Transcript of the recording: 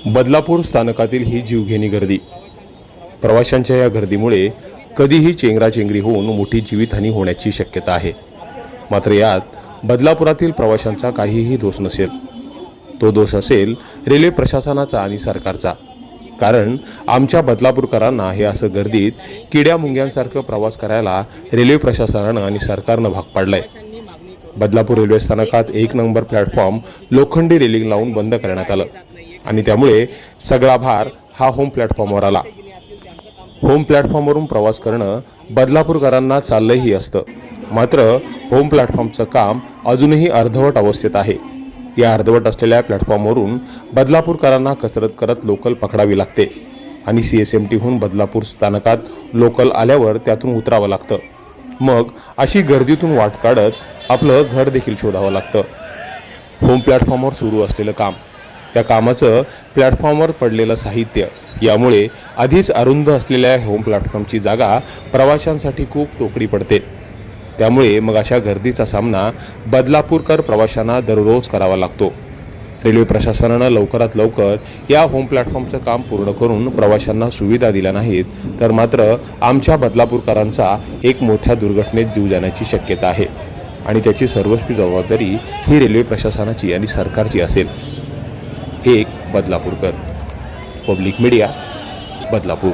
बदलापूर स्थानकातील ही जीवघेणी गर्दी, प्रवाशांच्या या गर्दीमुळे कधीही चेंगराचेंगरी होऊन मोठी जीवितहानी होण्याची शक्यता आहे। मात्र यात बदलापुरातील प्रवाशांचा काहीही दोष नसेल। तो दोष असेल रेल्वे प्रशासनाचा आणि सरकारचा। कारण आमच्या बदलापूरकरांना हे असं गर्दीत किड्या मुंग्यांसारखं प्रवास करायला रेल्वे प्रशासनानं आणि सरकारनं भाग पाडलंय। बदलापूर रेल्वे स्थानकात 1 नंबर प्लॅटफॉर्म लोखंडी रेलिंग लावून बंद करण्यात आलं आणि त्यामुळे सगळा भार हा होम प्लॅटफॉर्मवर आला। होम प्लॅटफॉर्मवरून प्रवास करणं बदलापूरकरांना चाललंही असतं, मात्र होम प्लॅटफॉर्मचं काम अजूनही अर्धवट अवस्थेत आहे। या अर्धवट असलेल्या प्लॅटफॉर्मवरून बदलापूरकरांना कसरत करत लोकल पकडावी लागते आणि CSMTहून बदलापूर स्थानकात लोकल आल्यावर त्यातून उतरावं लागतं। मग अशी गर्दीतून वाट काढत आपलं घर देखील शोधावं लागतं। होम प्लॅटफॉर्मवर सुरू असलेलं काम, त्या कामाचं प्लॅटफॉर्मवर पडलेलं साहित्य यामुळे आधीच अरुंद असलेल्या होम प्लॅटफॉर्मची जागा प्रवाशांसाठी खूप तोकडी पडते। त्यामुळे मग अशा गर्दीचा सामना बदलापूरकर प्रवाशांना दररोज करावा लागतो। रेल्वे प्रशासनानं लवकरात लवकर या होम प्लॅटफॉर्मचं काम पूर्ण करून प्रवाशांना सुविधा दिल्या नाहीत तर मात्र आमच्या बदलापूरकरांचा एक मोठ्या दुर्घटनेत जीव जाण्याची शक्यता आहे आणि त्याची सर्वस्वी जबाबदारी ही रेल्वे प्रशासनाची आणि सरकारची असेल। एक बदलापूरकर, पब्लिक मीडिया, बदलापूर।